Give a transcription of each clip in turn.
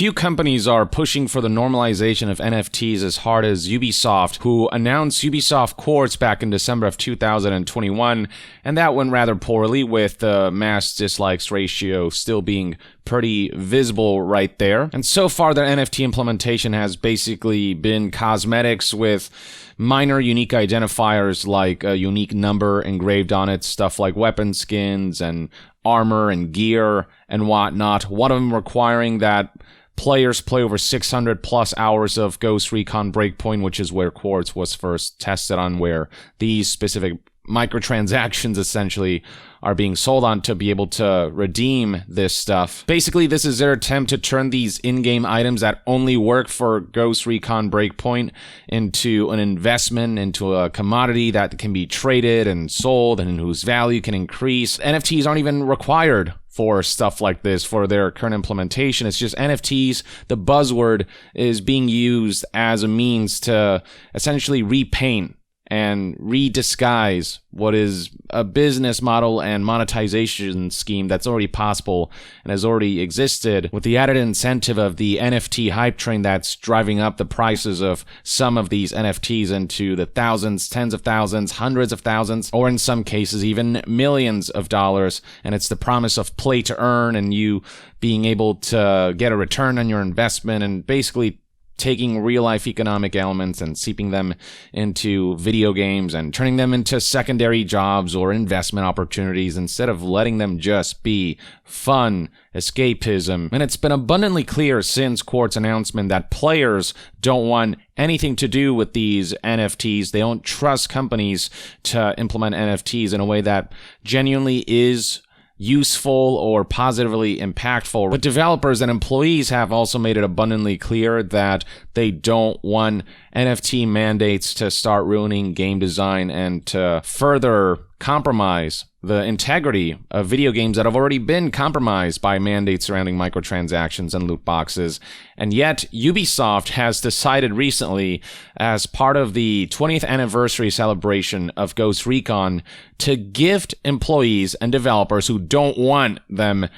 few companies are pushing for the normalization of NFTs as hard as Ubisoft, who announced Ubisoft Quartz back in December of 2021, and that went rather poorly, with the mass dislikes ratio still being pretty visible right there. And so far, their NFT implementation has basically been cosmetics with minor unique identifiers like a unique number engraved on it, stuff like weapon skins and armor and gear and whatnot. One of them requiring that players play over 600 plus hours of Ghost Recon Breakpoint, which is where Quartz was first tested on, where these specific microtransactions essentially are being sold on to be able to redeem this stuff. Basically, this is their attempt to turn these in-game items that only work for Ghost Recon Breakpoint into an investment, into a commodity that can be traded and sold and whose value can increase. NFTs aren't even required for stuff like this for their current implementation. It's just NFTs, the buzzword, is being used as a means to essentially repaint and redisguise what is a business model and monetization scheme that's already possible and has already existed, with the added incentive of the NFT hype train that's driving up the prices of some of these NFTs into the thousands, tens of thousands, hundreds of thousands, or in some cases even millions of dollars. And it's the promise of play to earn and you being able to get a return on your investment, and basically taking real-life economic elements and seeping them into video games and turning them into secondary jobs or investment opportunities instead of letting them just be fun escapism. And it's been abundantly clear since Quartz announcement that players don't want anything to do with these NFTs. They don't trust companies to implement NFTs in a way that genuinely is useful or positively impactful. But developers and employees have also made it abundantly clear that they don't want NFT mandates to start ruining game design and to further compromise the integrity of video games that have already been compromised by mandates surrounding microtransactions and loot boxes. And yet, Ubisoft has decided recently, as part of the 20th anniversary celebration of Ghost Recon, to gift employees and developers who don't want them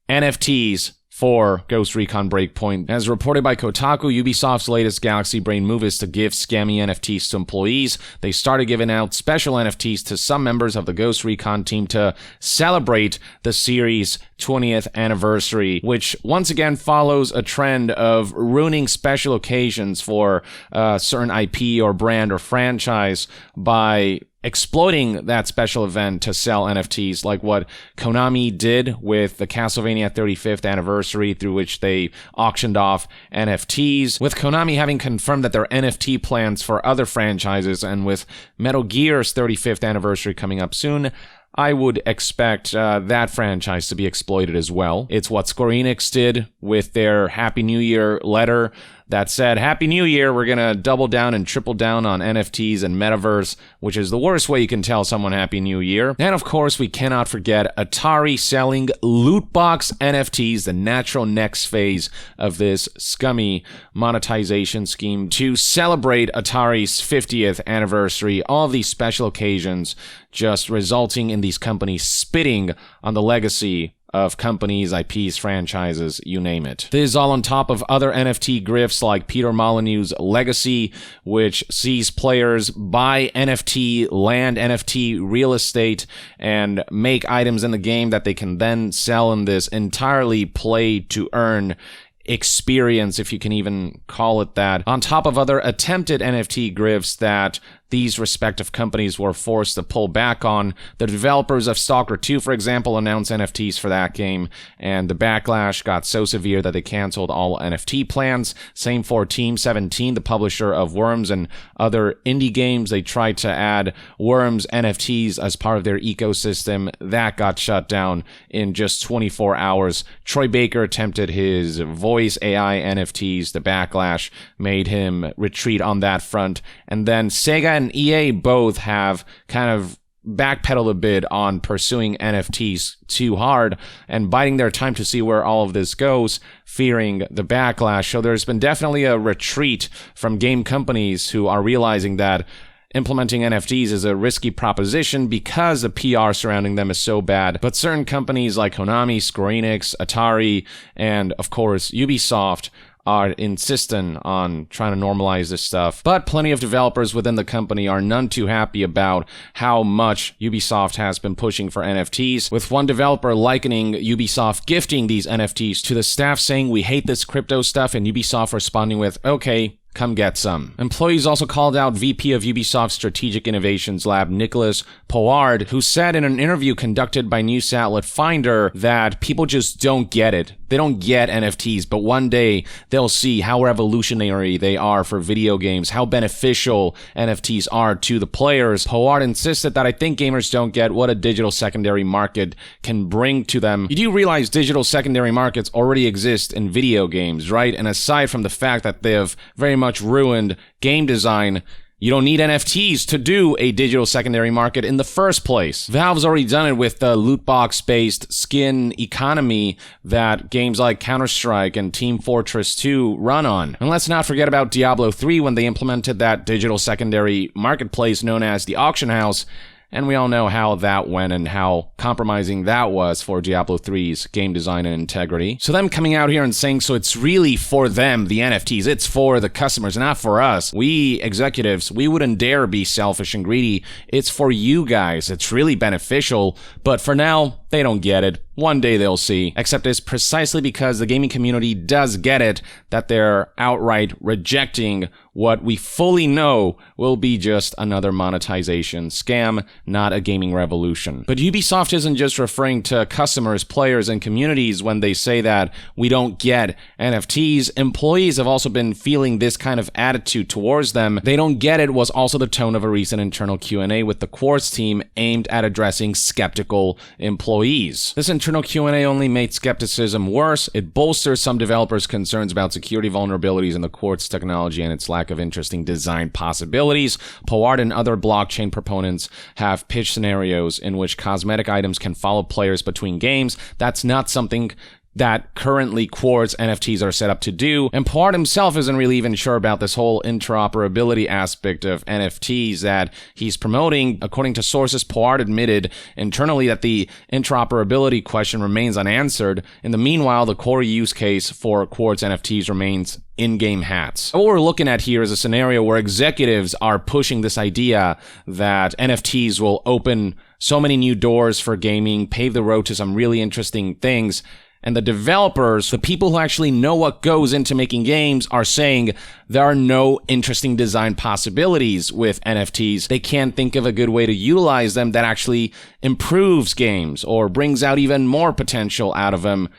NFTs for Ghost Recon Breakpoint. As reported by Kotaku, Ubisoft's latest Galaxy Brain move is to give scammy NFTs to employees. They started giving out special NFTs to some members of the Ghost Recon team to celebrate the series' 20th anniversary, which once again follows a trend of ruining special occasions for a certain IP or brand or franchise by exploiting that special event to sell NFTs, like what Konami did with the Castlevania 35th anniversary, through which they auctioned off NFTs, with Konami having confirmed that their NFT plans for other franchises, and with Metal Gear's 35th anniversary coming up soon, I would expect that franchise to be exploited as well. It's what Square Enix did with their Happy New Year letter that said, Happy New Year, we're going to double down and triple down on NFTs and Metaverse, which is the worst way you can tell someone Happy New Year. And of course, we cannot forget Atari selling loot box NFTs, the natural next phase of this scummy monetization scheme to celebrate Atari's 50th anniversary. All of these special occasions just resulting in these companies spitting on the legacy of companies, IPs, franchises, you name it. This is all on top of other NFT grifts like Peter Molyneux's Legacy, which sees players buy NFT land, NFT real estate, and make items in the game that they can then sell in this entirely play-to-earn experience, if you can even call it that, on top of other attempted NFT grifts that these respective companies were forced to pull back on. The developers of Stalker 2, for example, announced NFTs for that game, and the backlash got so severe that they canceled all NFT plans. Same for Team 17, the publisher of Worms and other indie games. They tried to add Worms NFTs as part of their ecosystem. That got shut down in just 24 hours. Troy Baker attempted his voice AI NFTs. The backlash made him retreat on that front. And then Sega and EA both have kind of backpedaled a bit on pursuing NFTs too hard and biding their time to see where all of this goes, fearing the backlash. So there's been definitely a retreat from game companies who are realizing that implementing NFTs is a risky proposition because the PR surrounding them is so bad. But certain companies like Konami, Square Enix, Atari, and of course Ubisoft are insistent on trying to normalize this stuff. But plenty of developers within the company are none too happy about how much Ubisoft has been pushing for NFTs, with one developer likening Ubisoft gifting these NFTs to the staff, saying, "We hate this crypto stuff," and Ubisoft responding with, "Okay, come get some." Employees also called out VP of Ubisoft's Strategic Innovations Lab, Nicolas Pollard, who said in an interview conducted by news outlet Finder that people just don't get it. They don't get NFTs, but one day they'll see how revolutionary they are for video games, how beneficial NFTs are to the players. Pollard insisted that I think gamers don't get what a digital secondary market can bring to them. You do realize digital secondary markets already exist in video games, right? And aside from the fact that they've very much ruined game design, you don't need NFTs to do a digital secondary market in the first place. Valve's already done it with the loot box-based skin economy that games like Counter-Strike and Team Fortress 2 run on. And let's not forget about Diablo 3 when they implemented that digital secondary marketplace known as the Auction House. And we all know how that went and how compromising that was for Diablo 3's game design and integrity. So them coming out here and saying, so it's really for them, the NFTs, it's for the customers, not for us. We executives, we wouldn't dare be selfish and greedy. It's for you guys. It's really beneficial. But for now, they don't get it. One day they'll see. Except it's precisely because the gaming community does get it that they're outright rejecting what we fully know will be just another monetization scam, not a gaming revolution. But Ubisoft isn't just referring to customers, players, and communities when they say that we don't get NFTs. Employees have also been feeling this kind of attitude towards them. They don't get it was also the tone of a recent internal Q&A with the Quartz team aimed at addressing skeptical employees. This internal Q&A only made skepticism worse. It bolsters some developers' concerns about security vulnerabilities in the Quartz technology and its lack of interesting design possibilities. Pollard and other blockchain proponents have pitched scenarios in which cosmetic items can follow players between games. That's not something that currently Quartz NFTs are set up to do. And Pollard himself isn't really even sure about this whole interoperability aspect of NFTs that he's promoting. According to sources, Pollard admitted internally that the interoperability question remains unanswered. In the meanwhile, the core use case for Quartz NFTs remains in-game hats. What we're looking at here is a scenario where executives are pushing this idea that NFTs will open so many new doors for gaming, pave the road to some really interesting things. And the developers, the people who actually know what goes into making games, are saying there are no interesting design possibilities with NFTs. They can't think of a good way to utilize them that actually improves games or brings out even more potential out of them.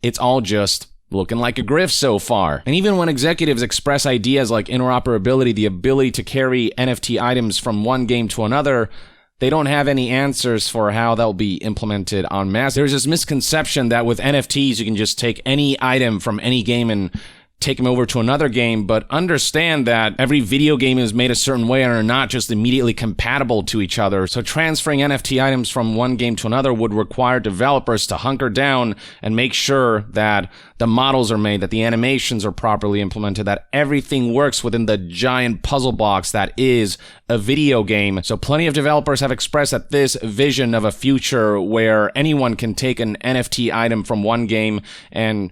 It's all just looking like a grift so far. And even when executives express ideas like interoperability, the ability to carry NFT items from one game to another, they don't have any answers for how they'll be implemented en masse. There's this misconception that with NFTs, you can just take any item from any game and take them over to another game, but understand that every video game is made a certain way and are not just immediately compatible to each other. So transferring NFT items from one game to another would require developers to hunker down and make sure that the models are made, that the animations are properly implemented, that everything works within the giant puzzle box that is a video game. So plenty of developers have expressed that this vision of a future where anyone can take an NFT item from one game and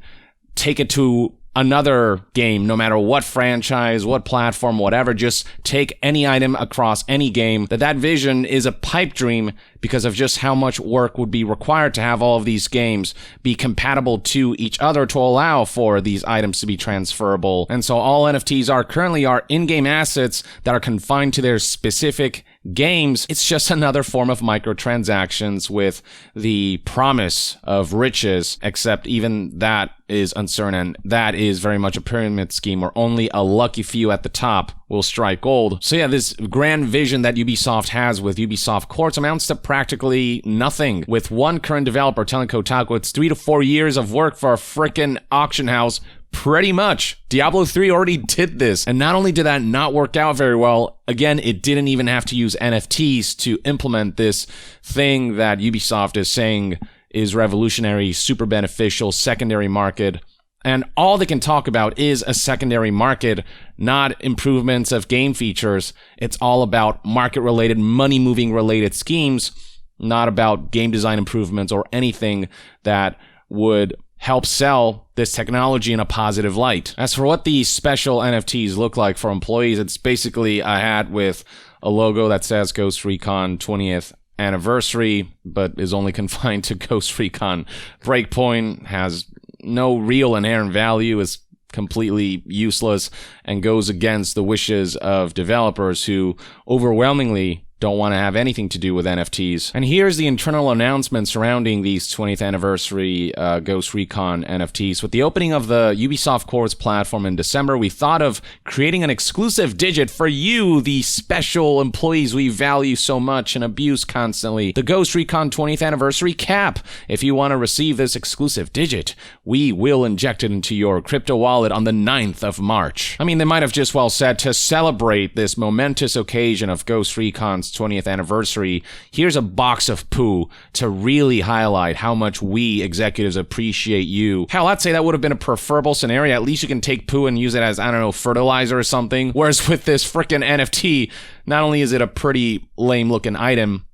take it to another game, no matter what franchise, what platform, whatever, just take any item across any game, that vision is a pipe dream because of just how much work would be required to have all of these games be compatible to each other to allow for these items to be transferable. And so all NFTs are currently are in-game assets that are confined to their specific games. It's just another form of microtransactions with the promise of riches, except even that is uncertain, and that is very much a pyramid scheme where only a lucky few at the top will strike gold. So yeah, this grand vision that Ubisoft has with Ubisoft Quartz amounts to practically nothing, with one current developer telling Kotaku it's 3 to 4 years of work for a frickin' auction house. Pretty much. Diablo 3 already did this, and not only did that not work out very well, again, it didn't even have to use NFTs to implement this thing that Ubisoft is saying is revolutionary, super beneficial, secondary market. And all they can talk about is a secondary market, not improvements of game features. It's all about market-related, money-moving related schemes, not about game design improvements or anything that would help sell this technology in a positive light. As for what these special NFTs look like for employees, it's basically a hat with a logo that says Ghost Recon 20th anniversary, but is only confined to Ghost Recon. Breakpoint has no real inherent value, is completely useless, and goes against the wishes of developers who overwhelmingly don't want to have anything to do with NFTs. And here's the internal announcement surrounding these 20th anniversary Ghost Recon NFTs. With the opening of the Ubisoft Quartz platform in December, we thought of creating an exclusive digit for you, the special employees we value so much and abuse constantly. The Ghost Recon 20th anniversary cap. If you want to receive this exclusive digit, we will inject it into your crypto wallet on the 9th of March. I mean, they might have just well said, to celebrate this momentous occasion of Ghost Recon's 20th anniversary, here's a box of poo to really highlight how much we executives appreciate you. Hell, I'd say that would have been a preferable scenario. At least you can take poo and use it as, I don't know, fertilizer or something. Whereas with this frickin' NFT, not only is it a pretty lame looking item,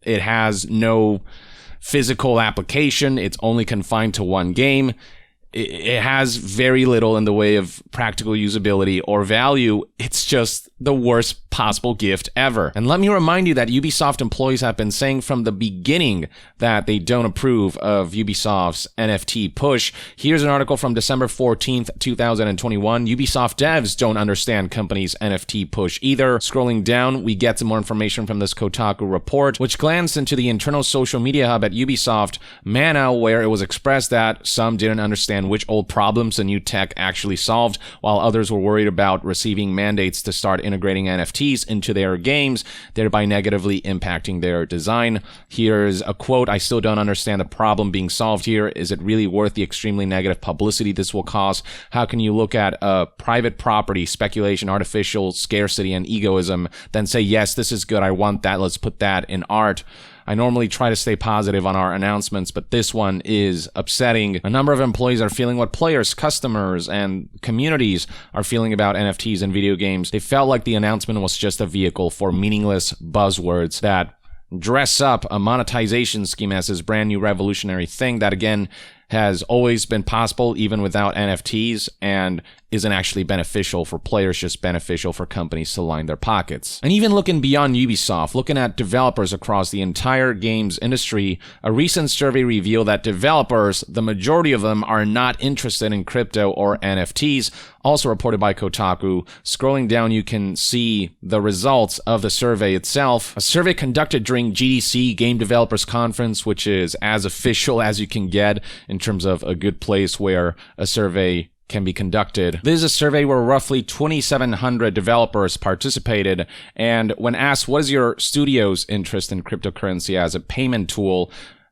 it has no physical application. It's only confined to one game. It has very little in the way of practical usability or value. It's just the worst possible gift ever. And let me remind you that Ubisoft employees have been saying from the beginning that they don't approve of Ubisoft's NFT push. Here's an article from December 14th, 2021. Ubisoft devs don't understand company's NFT push either. Scrolling down, we get some more information from this Kotaku report, which glanced into the internal social media hub at Ubisoft Mana, where it was expressed that some didn't understand which old problems the new tech actually solved, while others were worried about receiving mandates to start integrating NFTs into their games, thereby negatively impacting their design. Here's a quote: "I still don't understand the problem being solved here. Is it really worth the extremely negative publicity this will cause? How can you look at a private property, speculation, artificial scarcity, and egoism, then say, yes, this is good, I want that, let's put that in art?" I normally try to stay positive on our announcements, but this one is upsetting. A number of employees are feeling what players, customers, and communities are feeling about NFTs in video games. They felt like the announcement was just a vehicle for meaningless buzzwords that dress up a monetization scheme as this brand new revolutionary thing that, again, has always been possible even without NFTs and isn't actually beneficial for players, just beneficial for companies to line their pockets. And even looking beyond Ubisoft, looking at developers across the entire games industry, a recent survey revealed that developers, the majority of them, are not interested in crypto or NFTs, also reported by Kotaku. Scrolling down, you can see the results of the survey itself. A survey conducted during GDC Game Developers Conference, which is as official as you can get in terms of a good place where a survey can be conducted. This is a survey where roughly 2,700 developers participated, and when asked what is your studio's interest in cryptocurrency as a payment tool,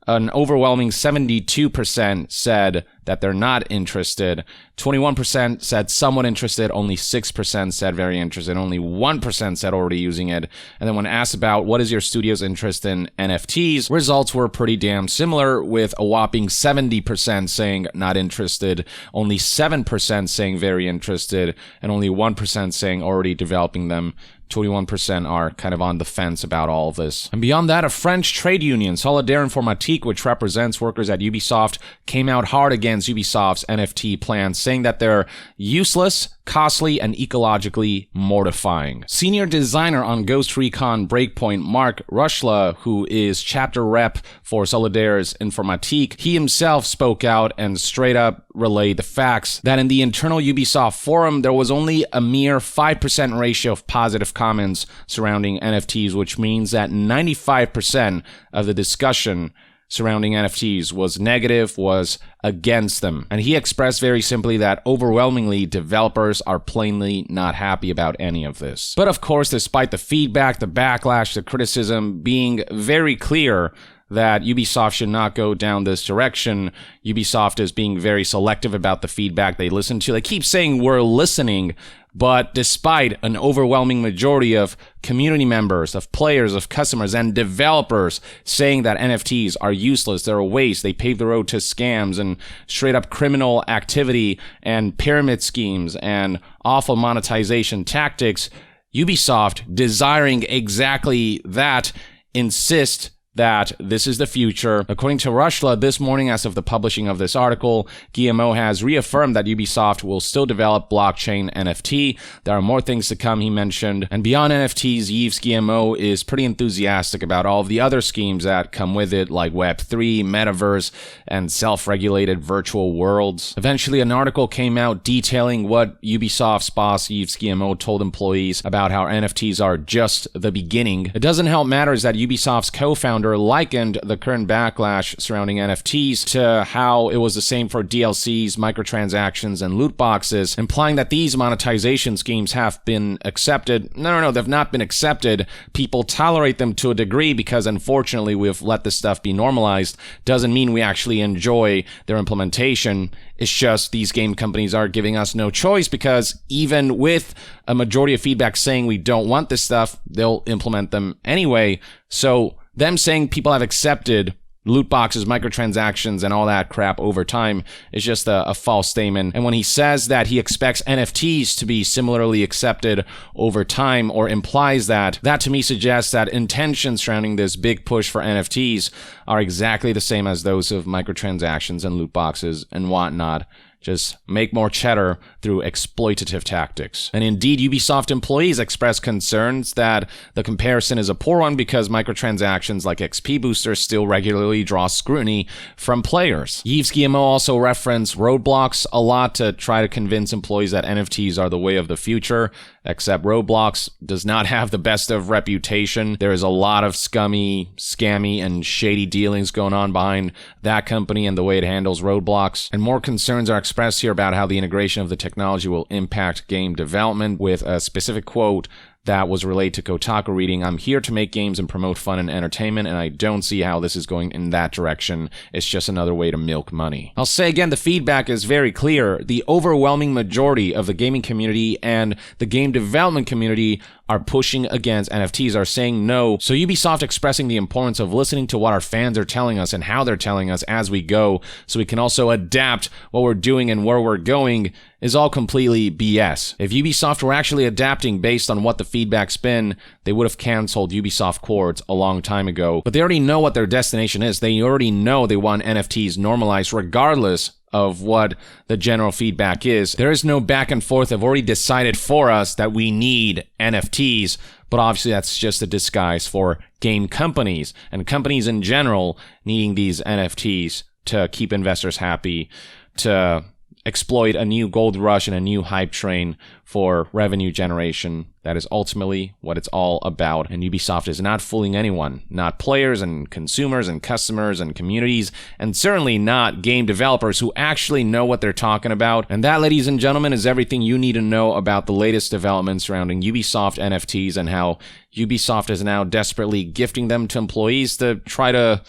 an overwhelming 72% said that they're not interested. 21% said somewhat interested. Only 6% said very interested. Only 1% said already using it. And then when asked about what is your studio's interest in NFTs, results were pretty damn similar, with a whopping 70% saying not interested, only 7% saying very interested, and only 1% saying already developing them. 21% are kind of on the fence about all of this. And beyond that, a French trade union, Solidaire Informatique, which represents workers at Ubisoft, came out hard against Ubisoft's NFT plans, saying that they're useless, costly, and ecologically mortifying. Senior designer on Ghost Recon Breakpoint, Mark Rushla, who is chapter rep for Solidaire's Informatique, he himself spoke out and straight up relayed the facts that in the internal Ubisoft forum, there was only a mere 5% ratio of positive comments surrounding NFTs, which means that 95% of the discussion surrounding NFTs was negative, was against them. And he expressed very simply that overwhelmingly developers are plainly not happy about any of this. But of course, despite the feedback, the backlash, the criticism being very clear, that Ubisoft should not go down this direction. Ubisoft is being very selective about the feedback they listen to. They keep saying we're listening, but despite an overwhelming majority of community members, of players, of customers, and developers saying that NFTs are useless, they're a waste, they pave the road to scams and straight up criminal activity and pyramid schemes and awful monetization tactics, Ubisoft, desiring exactly that, insist that this is the future. According to Rushla, this morning, as of the publishing of this article, Guillemot has reaffirmed that Ubisoft will still develop blockchain NFT. There are more things to come, he mentioned. And beyond NFTs, Yves Guillemot is pretty enthusiastic about all of the other schemes that come with it, like Web3, Metaverse, and self-regulated virtual worlds. Eventually, an article came out detailing what Ubisoft's boss, Yves Guillemot, told employees about how NFTs are just the beginning. It doesn't help matters that Ubisoft's co-founder likened the current backlash surrounding NFTs to how it was the same for DLCs, microtransactions, and loot boxes, implying that these monetization schemes have been accepted. No, they've not been accepted. People tolerate them to a degree because, unfortunately, we've let this stuff be normalized. Doesn't mean we actually enjoy their implementation. It's just these game companies are giving us no choice because even with a majority of feedback saying we don't want this stuff, they'll implement them anyway. So them saying people have accepted loot boxes, microtransactions, and all that crap over time is just a false statement. And when he says that he expects NFTs to be similarly accepted over time, or implies that to me suggests that intentions surrounding this big push for NFTs are exactly the same as those of microtransactions and loot boxes and whatnot. Just make more cheddar through exploitative tactics. And indeed, Ubisoft employees express concerns that the comparison is a poor one because microtransactions like XP boosters still regularly draw scrutiny from players. Yves Guillemot also referenced Roblox a lot to try to convince employees that NFTs are the way of the future, except Roblox does not have the best of reputation. There is a lot of scummy, scammy, and shady dealings going on behind that company and the way it handles roadblocks. And more concerns are expressed here about how the integration of the technology will impact game development, with a specific quote that was relayed to Kotaku reading, "I'm here to make games and promote fun and entertainment, and I don't see how this is going in that direction. It's just another way to milk money." I'll say again, the feedback is very clear. The overwhelming majority of the gaming community and the game development community are pushing against NFTs, are saying no. So Ubisoft expressing the importance of listening to what our fans are telling us and how they're telling us as we go, so we can also adapt what we're doing and where we're going, is all completely BS. If Ubisoft were actually adapting based on what the feedback's been, they would have canceled Ubisoft Quartz a long time ago. But they already know what their destination is. They already know they want NFTs normalized regardless of what the general feedback is. There is no back and forth. They've already decided for us that we need NFTs, but obviously that's just a disguise for game companies and companies in general needing these NFTs to keep investors happy, to exploit a new gold rush and a new hype train for revenue generation. That is ultimately what it's all about. And Ubisoft is not fooling anyone, not players and consumers and customers and communities, and certainly not game developers who actually know what they're talking about. And that, ladies and gentlemen, is everything you need to know about the latest developments surrounding Ubisoft NFTs and how Ubisoft is now desperately gifting them to employees to try to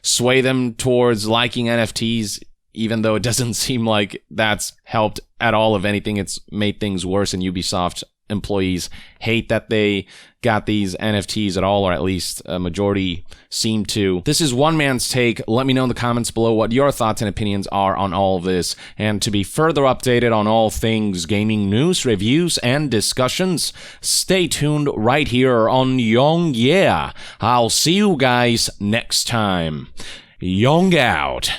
sway them towards liking NFTs, even though it doesn't seem like that's helped at all. If anything, it's made things worse, and Ubisoft employees hate that they got these NFTs at all, or at least a majority seem to. This is one man's take. Let me know in the comments below what your thoughts and opinions are on all of this. And to be further updated on all things gaming news, reviews, and discussions, stay tuned right here on Young Yeah. I'll see you guys next time. Young out.